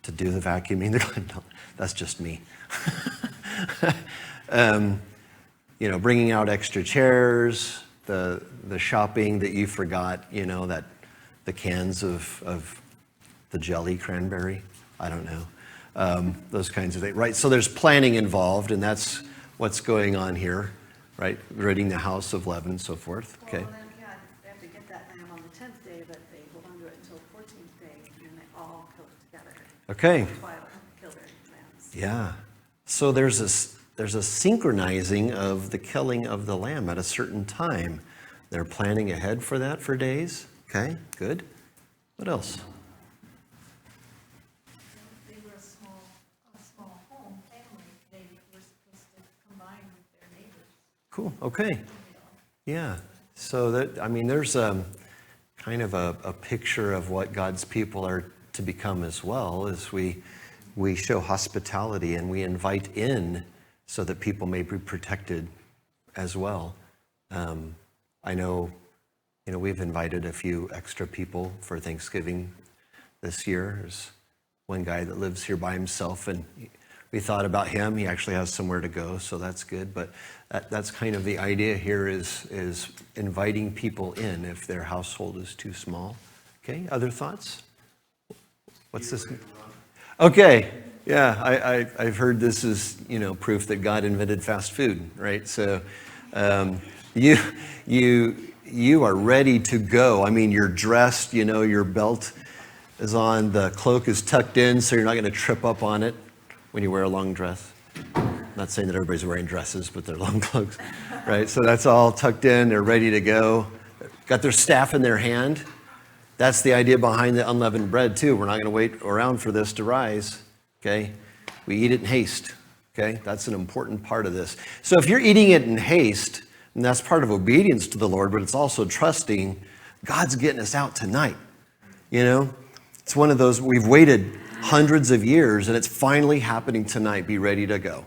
to do the vacuuming. No, that's just me. Bringing out extra chairs, the shopping that you forgot, that the cans of the jelly cranberry, I don't know, those kinds of things, right? So there's planning involved, and that's what's going on here, right? Ridding the house of leaven and so forth. Okay. Well, then, they have to get that lamb on the 10th day, but they hold on to it until the 14th day, and then they all kill it together. Okay. That's why they kill their lambs. Yeah. So there's a synchronizing of the killing of the lamb at a certain time. They're planning ahead for that for days. Okay, good. What else? They were a small home family. They were supposed to combine with their neighbors. Cool. Okay. Yeah. So there's kind of a picture of what God's people are to become as well, as we show hospitality and we invite in so that people may be protected as well. I know, we've invited a few extra people for Thanksgiving this year. There's one guy that lives here by himself, and we thought about him. He actually has somewhere to go, so that's good. But that's kind of the idea here is inviting people in if their household is too small. Okay, other thoughts? What's this? Okay, yeah, I've heard this is, proof that God invented fast food, right? So you are ready to go. I mean, you're dressed, your belt is on, the cloak is tucked in, so you're not going to trip up on it when you wear a long dress. I'm not saying that everybody's wearing dresses, but they're long cloaks, right? So that's all tucked in, they're ready to go. Got their staff in their hand. That's the idea behind the unleavened bread, too. We're not going to wait around for this to rise, okay? We eat it in haste, okay? That's an important part of this. So if you're eating it in haste, and that's part of obedience to the Lord, but it's also trusting God's getting us out tonight, It's one of those, we've waited hundreds of years, and it's finally happening tonight. Be ready to go,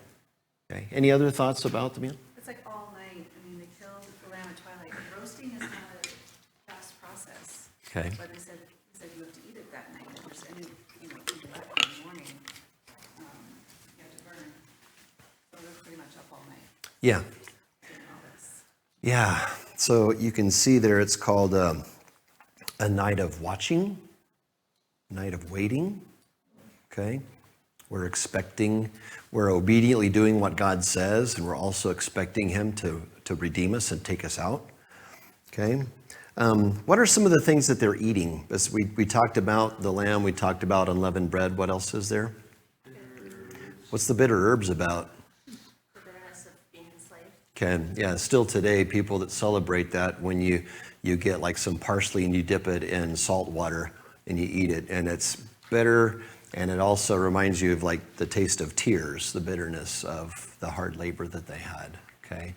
okay? Any other thoughts about the meal? It's like all night. I mean, they killed the lamb at twilight. Roasting is not a fast process. Okay. But he said you have to eat it that night. If there's any, food left in the morning, you have to burn. So they're pretty much up all night Yeah. doing all this. Yeah. So you can see there it's called a night of watching, a night of waiting. Okay? We're obediently doing what God says, and we're also expecting Him to redeem us and take us out. Okay? What are some of the things that they're eating? As we talked about the lamb, we talked about unleavened bread. What else is there? What's the bitter herbs about? The bitterness of being enslaved. Okay, yeah, still today, people that celebrate that, when you get like some parsley and you dip it in salt water and you eat it, and it's bitter, and it also reminds you of like the taste of tears, the bitterness of the hard labor that they had, okay?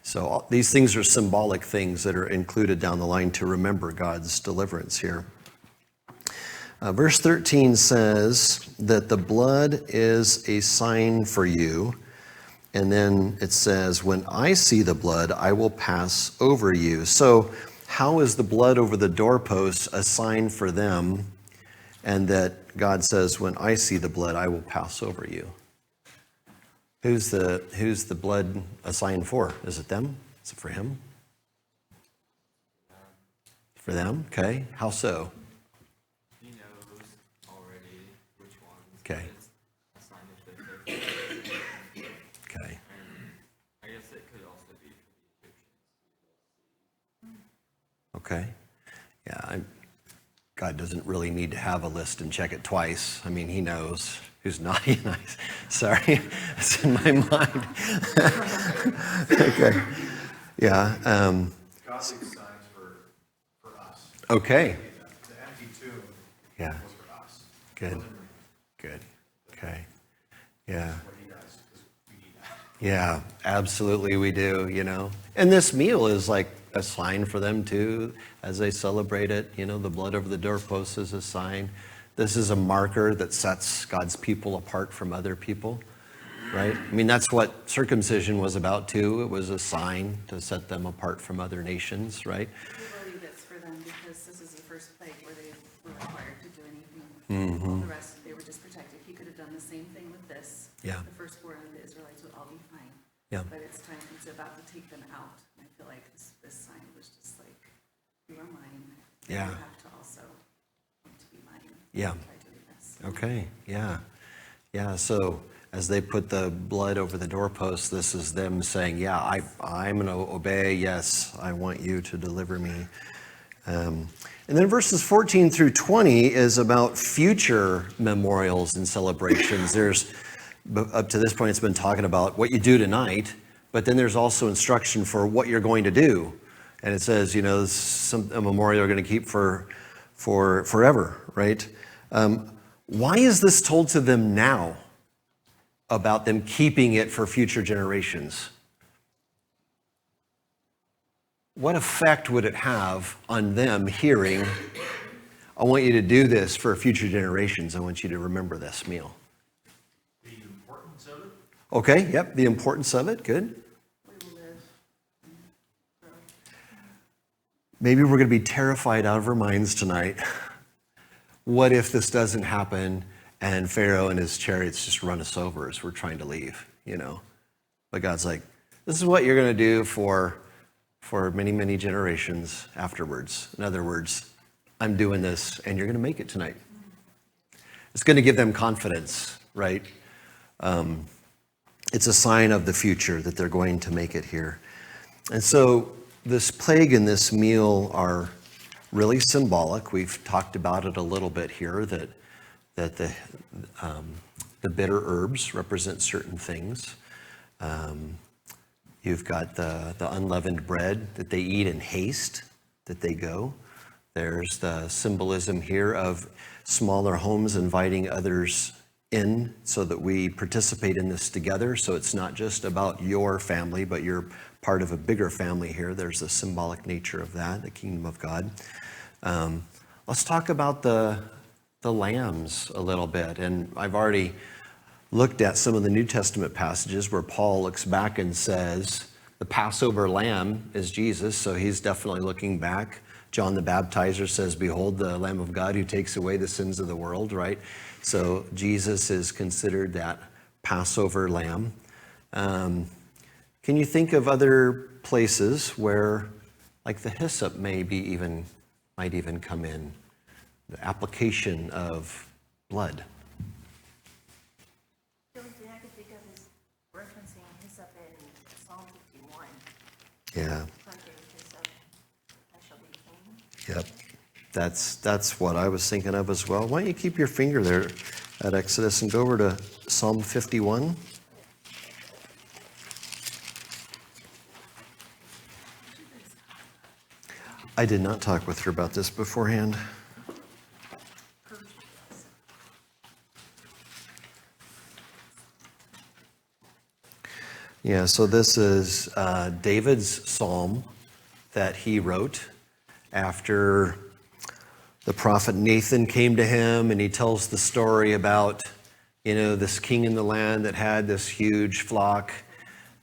So these things are symbolic things that are included down the line to remember God's deliverance here. Verse 13 says that the blood is a sign for you. And then it says, when I see the blood, I will pass over you. So how is the blood over the doorposts a sign for them? And that God says, when I see the blood, I will pass over you. Who's the blood a sign for? Is it them? Is it for him? For them? Okay. How so? He knows already which ones. Okay. It's a sign of the faith. Okay. And I guess it could also be for the Egyptians. Okay. Yeah. God doesn't really need to have a list and check it twice. I mean, He knows who's naughty and nice. Sorry, it's in my mind. Okay. Yeah. God leaves signs for us. Okay. The empty tomb Yeah. was for us. Good. Good. Okay. Yeah. What He does, because we need that. Yeah, absolutely we do, And this meal is like a sign for them too, as they celebrate it. The blood over the doorpost is a sign. This is a marker that sets God's people apart from other people, right? I mean, that's what circumcision was about too. It was a sign to set them apart from other nations, right? We believe it's for them because this is the first plague where they were required to do anything. All the rest, they were just protected done the same thing with this. Yeah. The firstborn of the Israelites would all be fine. Yeah. But it's about to take them out. And I feel like this sign was just like, you are mine. Yeah. You have to also want to be mine. Yeah. By doing this. Okay, yeah. Yeah, so as they put the blood over the doorpost, this is them saying, yeah, I'm going to obey. Yes, I want you to deliver me. And then verses 14 through 20 is about future memorials and celebrations. Up to this point, it's been talking about what you do tonight, but then there's also instruction for what you're going to do. And it says, you know, a memorial you're going to keep for forever, right? Why is this told to them now about them keeping it for future generations? What effect would it have on them hearing, I want you to do this for future generations. I want you to remember this meal. The importance of it, Okay, yep, the importance of it, good. We will live. Maybe we're going to be terrified out of our minds tonight. What if this doesn't happen and Pharaoh and his chariots just run us over as we're trying to leave, you know? But God's like, this is what you're going to do for many, many generations afterwards. In other words, I'm doing this and you're going to make it tonight. It's going to give them confidence, right? It's a sign of the future that they're going to make it here. And so this plague and this meal are really symbolic. We've talked about it a little bit here, that the bitter herbs represent certain things. You've got the unleavened bread that they eat in haste, that they go. There's the symbolism here of smaller homes inviting others in so that we participate in this together. So it's not just about your family, but you're part of a bigger family here. There's the symbolic nature of that, the kingdom of God. Let's talk about the lambs a little bit. And I've already looked at some of the New Testament passages where Paul looks back and says, the Passover lamb is Jesus, so he's definitely looking back. John the Baptizer says, behold, the Lamb of God who takes away the sins of the world, right? So Jesus is considered that Passover lamb. Can you think of other places where, like the hyssop might even come in, the application of blood? The only thing I could think of is referencing hyssop in Psalm 51. Yeah. Planting hyssop, I shall be clean. Yep. That's what I was thinking of as well. Why don't you keep your finger there at Exodus and go over to Psalm 51? I did not talk with her about this beforehand. Yeah, so this is David's psalm that he wrote after the prophet Nathan came to him, and he tells the story about, you know, this king in the land that had this huge flock.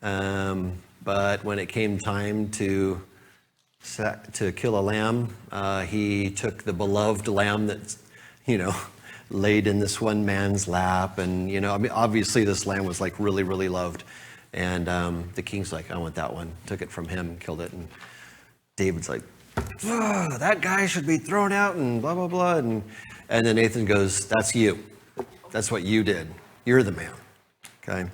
But when it came time to kill a lamb, he took the beloved lamb that, you know, laid in this one man's lap. And, you know, I mean, obviously this lamb was like really, really loved. And the king's like, I want that one. Took it from him, killed it. And David's like, that guy should be thrown out and blah, blah, blah. And then Nathan goes, that's you. That's what you did. You're the man. Okay.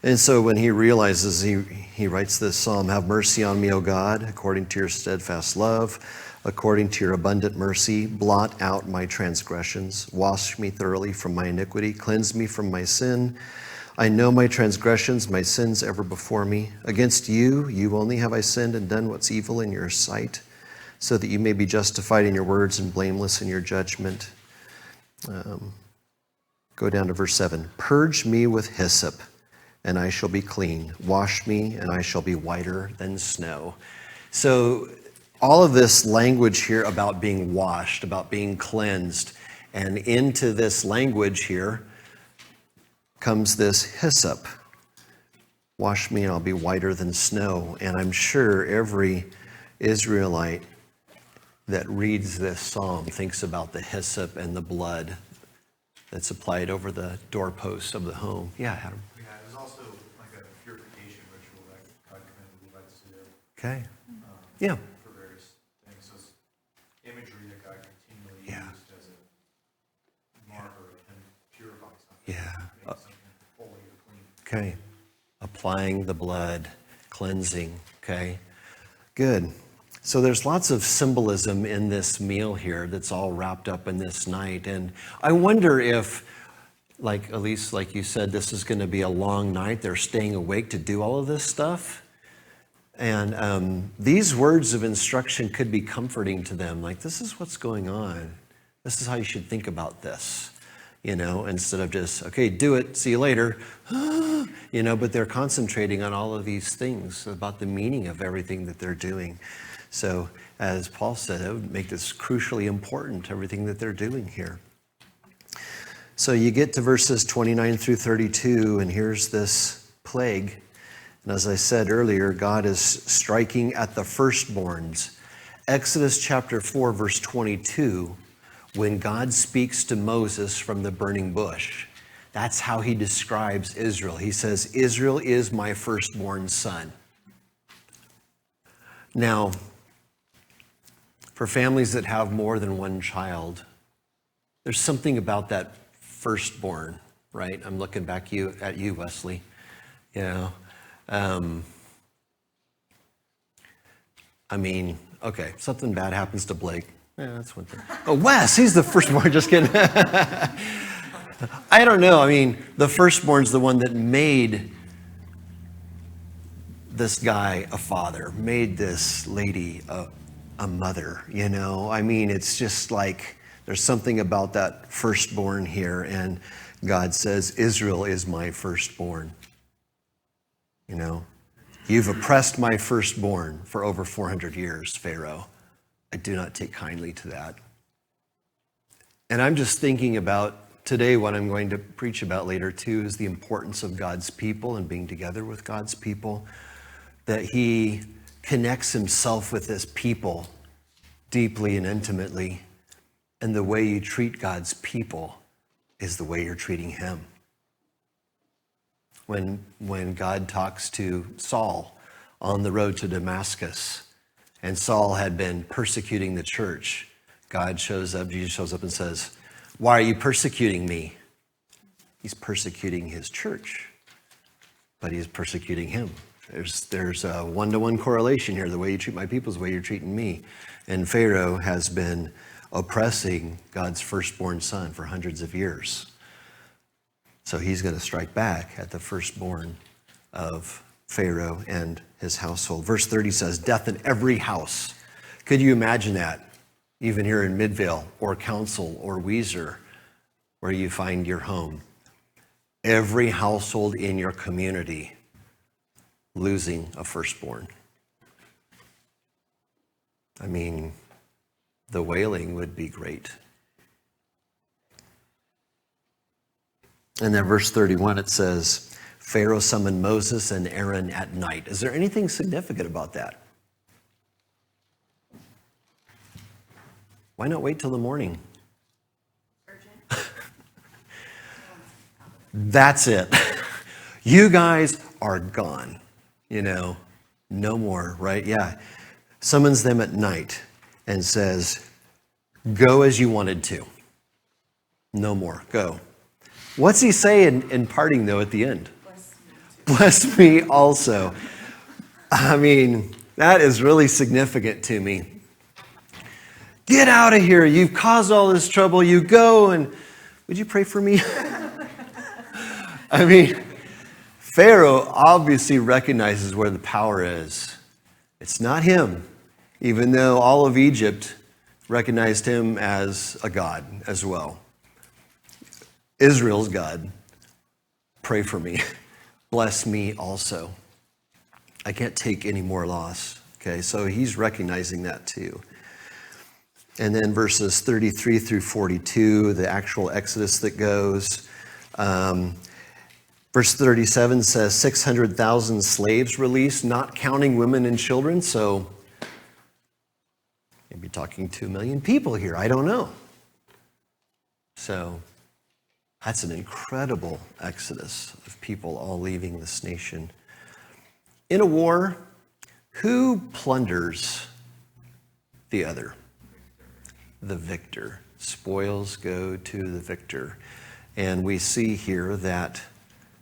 And so when he realizes, he writes this psalm, have mercy on me, O God, according to your steadfast love, according to your abundant mercy, blot out my transgressions, wash me thoroughly from my iniquity, cleanse me from my sin. I know my transgressions, my sins ever before me. Against you, you only have I sinned and done what's evil in your sight, so that you may be justified in your words and blameless in your judgment. Go down to verse 7. Purge me with hyssop, and I shall be clean. Wash me, and I shall be whiter than snow. So all of this language here about being washed, about being cleansed, and into this language here comes this hyssop. Wash me and I'll be whiter than snow. And I'm sure every Israelite that reads this psalm thinks about the hyssop and the blood that's applied over the doorposts of the home. Yeah, Adam. Yeah, it was also like a purification ritual that God commanded the Levites to do. Okay. um, Yeah. For various things, so it's imagery that God continually Yeah. used as a marker of him purifying something. Yeah. Making something holy or clean. Okay. Applying the blood, cleansing. Okay. Good. So there's lots of symbolism in this meal here that's all wrapped up in this night. And I wonder if, like Elise, like you said, this is going to be a long night. They're staying awake to do all of this stuff. And these words of instruction could be comforting to them. Like, this is what's going on. This is how you should think about this. Instead of just, okay, do it, see you later. But they're concentrating on all of these things about the meaning of everything that they're doing. So, as Paul said, it would make this crucially important, everything that they're doing here. So you get to verses 29 through 32, and here's this plague. And as I said earlier, God is striking at the firstborns. Exodus chapter 4, verse 22, when God speaks to Moses from the burning bush, that's how he describes Israel. He says, Israel is my firstborn son. Now, for families that have more than one child, there's something about that firstborn, right? I'm looking back at you, Wesley. Okay, something bad happens to Blake. Yeah, that's one thing. Oh, Wes, he's the firstborn. Just kidding. I don't know. The firstborn's the one that made this guy a father, made this lady a mother, It's just like there's something about that firstborn here, and God says, Israel is my firstborn. You've oppressed my firstborn for over 400 years, Pharaoh. I do not take kindly to that. And I'm just thinking about today, what I'm going to preach about later too, is the importance of God's people and being together with God's people, that he connects himself with his people deeply and intimately. And the way you treat God's people is the way you're treating him. When God talks to Saul on the road to Damascus, and Saul had been persecuting the church, Jesus shows up and says, why are you persecuting me? He's persecuting his church, but he's persecuting him. There's a one-to-one correlation here. The way you treat my people is the way you're treating me. And Pharaoh has been oppressing God's firstborn son for hundreds of years. So he's going to strike back at the firstborn of Pharaoh and his household. Verse 30 says, death in every house. Could you imagine that? Even here in Midvale or Council or Weiser, where you find your home. Every household in your community losing a firstborn. The wailing would be great. And then verse 31, it says, Pharaoh summoned Moses and Aaron at night. Is there anything significant about that? Why not wait till the morning? Urgent. That's it. You guys are gone. No more, right? Yeah. Summons them at night and says, go as you wanted to. No more. Go. What's he say in parting, though, at the end? Bless me also. That is really significant to me. Get out of here. You've caused all this trouble. You go, and would you pray for me? Pharaoh obviously recognizes where the power is. It's not him, even though all of Egypt recognized him as a god as well. Israel's God, pray for me. Bless me also. I can't take any more loss. Okay, so he's recognizing that too. And then verses 33 through 42, the actual Exodus that goes. Verse 37 says 600,000 slaves released, not counting women and children. So maybe talking 2 million people here. I don't know. So That's an incredible exodus of people all leaving this nation. In a war, who plunders the other? The victor. Spoils go to the victor. And we see here that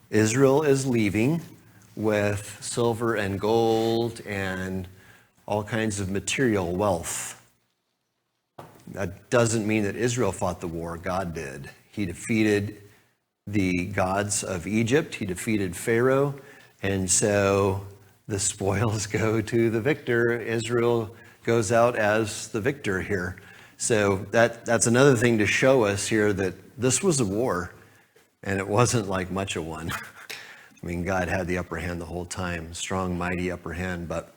Israel is leaving with silver and gold and all kinds of material wealth. That doesn't mean that Israel fought the war. God did. He defeated the gods of Egypt. He defeated Pharaoh. And so the spoils go to the victor. Israel goes out as the victor here. So that's another thing to show us here that this was a war, and it wasn't like much of one. I mean, God had the upper hand the whole time, strong, mighty upper hand, but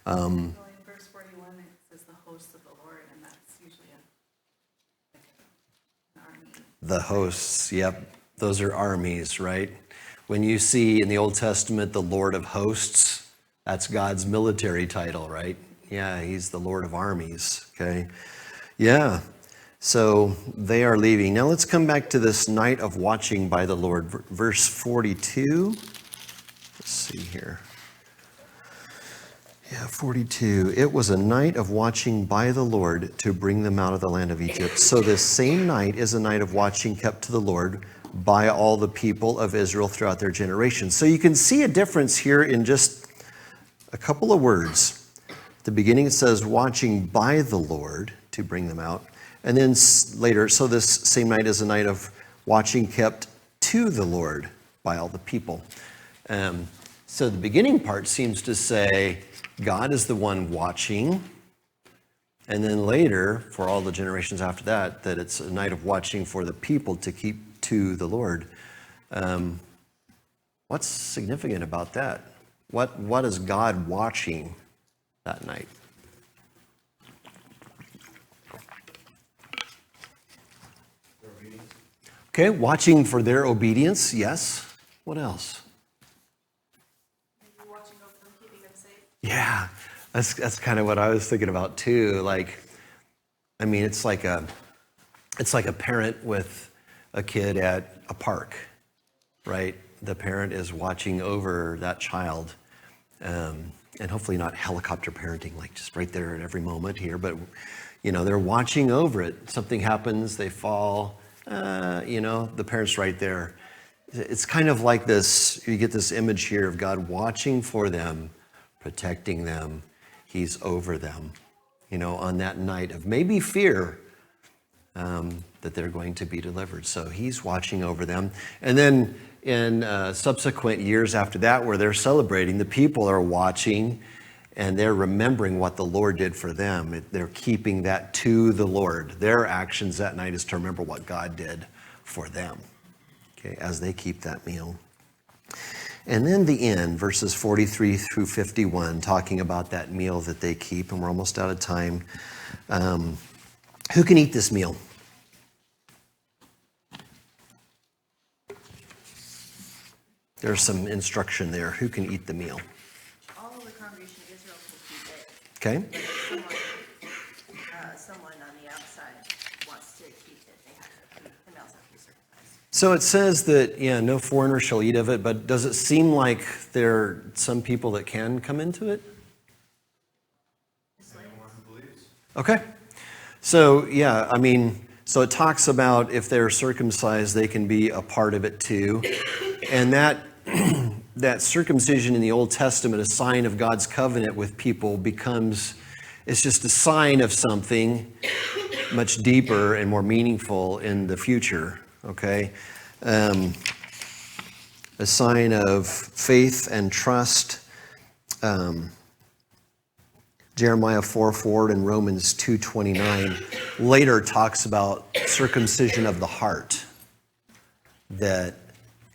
Well, in verse 41, it says the hosts of the Lord, and that's usually an army. the hosts, yep, those are armies, right? When you see in the Old Testament the Lord of hosts, that's God's military title, right? Yeah, he's the Lord of armies, okay? Yeah, so they are leaving. Now let's come back to this night of watching by the Lord. Verse 42. Let's see here. Yeah, 42. It was a night of watching by the Lord to bring them out of the land of Egypt. So this same night is a night of watching kept to the Lord by all the people of Israel throughout their generations. So you can see a difference here in just a couple of words. At the beginning it says watching by the Lord to bring them out. And then later, so this same night is a night of watching kept to the Lord by all the people. So the beginning part seems to say God is the one watching. And then later, for all the generations after that, that it's a night of watching for the people to keep to the Lord. What's significant about that? What is God watching that night? Okay, watching for their obedience, yes. What else? Maybe watching over them, keeping them safe. Yeah, that's kind of what I was thinking about too. Like, I mean, it's like a parent with a kid at a park, right? The parent is watching over that child, and hopefully not helicopter parenting, like just right there at every moment here, but they're watching over it. Something happens, they fall, the parent's right there. It's kind of like this, you get this image here of God watching for them, protecting them. He's over them, on that night of maybe fear that they're going to be delivered. So he's watching over them. And then in subsequent years after that, where they're celebrating, the people are watching and they're remembering what the Lord did for them. They're keeping that to the Lord. Their actions that night is to remember what God did for them, okay, as they keep that meal. And then the end, verses 43 through 51, talking about that meal that they keep, and we're almost out of time. Who can eat this meal? There's some instruction there. Who can eat the meal? All of the congregation of Israel can keep it. Okay. Someone on the outside wants to keep it, they have to, the males have to be circumcised. So it says that, no foreigner shall eat of it, but does it seem like there are some people that can come into it? Anyone who believes. Okay. So, so it talks about if they're circumcised, they can be a part of it too. And that circumcision in the Old Testament, a sign of God's covenant with people, it's just a sign of something much deeper and more meaningful in the future, okay? A sign of faith and trust. Jeremiah 4:4 and Romans 2:29 later talks about circumcision of the heart, that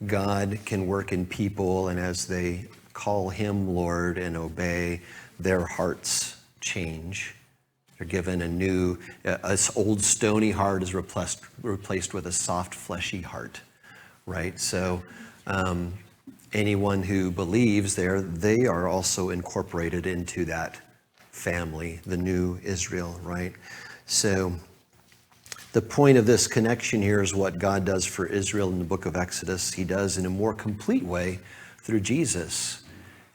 God can work in people, and as they call him Lord and obey, their hearts change. They're given an old stony heart is replaced with a soft, fleshy heart, right? So anyone who believes they are also incorporated into that family, the new Israel, right? So the point of this connection here is what God does for Israel in the book of Exodus. He does in a more complete way through Jesus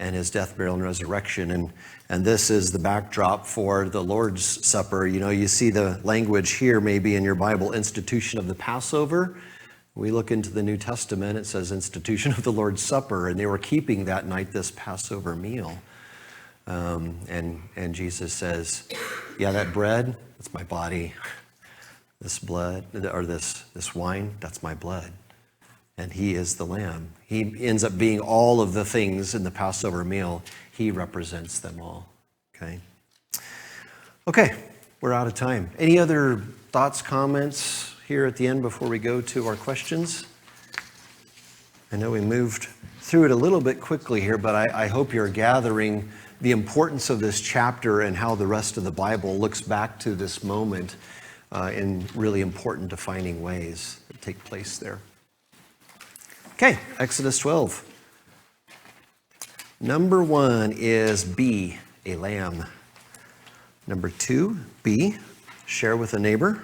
and his death, burial, and resurrection. And this is the backdrop for the Lord's Supper. You know, you see the language here maybe in your Bible, institution of the Passover. We look into the New Testament, it says institution of the Lord's Supper, and they were keeping that night this Passover meal. And Jesus says, yeah, that bread, that's my body. This blood, or this wine, that's my blood. And he is the Lamb. He ends up being all of the things in the Passover meal. He represents them all. Okay, we're out of time. Any other thoughts, comments here at the end before we go to our questions? I know we moved through it a little bit quickly here, but I hope you're gathering the importance of this chapter and how the rest of the Bible looks back to this moment in really important defining ways that take place there. Okay, Exodus 12. Number 1 is B, a lamb. Number 2, B, share with a neighbor.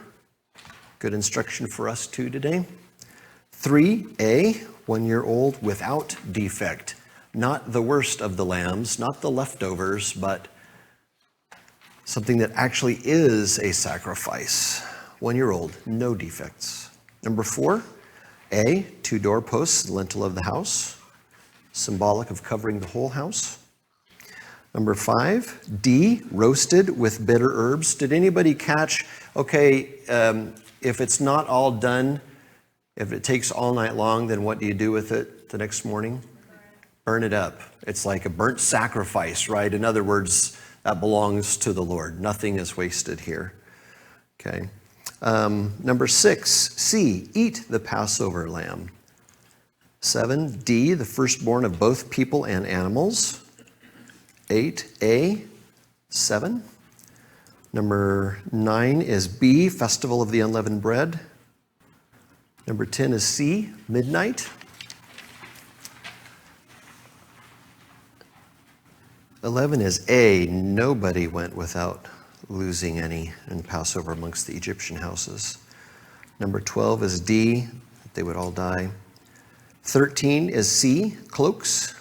Good instruction for us too today. 3, A, 1-year-old without defect. Not the worst of the lambs, not the leftovers, but something that actually is a sacrifice. 1-year-old, no defects. Number 4, A, 2 doorposts, lintel of the house, symbolic of covering the whole house. Number 5, D, roasted with bitter herbs. Did anybody catch, if it's not all done, if it takes all night long, then what do you do with it the next morning? Burn it up. It's like a burnt sacrifice, right? In other words, that belongs to the Lord. Nothing is wasted here. Okay. Number 6, C, eat the Passover lamb. 7, D, the firstborn of both people and animals. 8, A, 7. Number 9 is B, festival of the unleavened bread. Number 10 is C, midnight. 11 is A, nobody went without losing any in Passover amongst the Egyptian houses. Number 12 is D, they would all die. 13 is C, cloaks.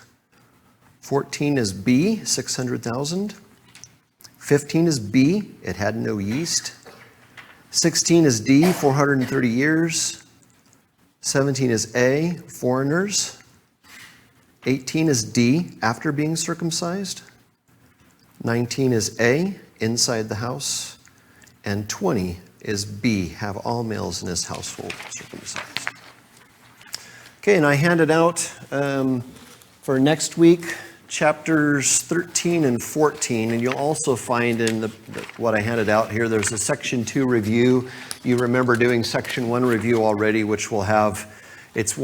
14 is B, 600,000. 15 is B, it had no yeast. 16 is D, 430 years. 17 is A, foreigners. 18 is D, after being circumcised. 19 is A, inside the house. And 20 is B, have all males in his household circumcised. Okay, and I handed out for next week chapters 13 and 14, and you'll also find in what I handed out here, there's a section 2 review. You remember doing section 1 review already, which will have, it's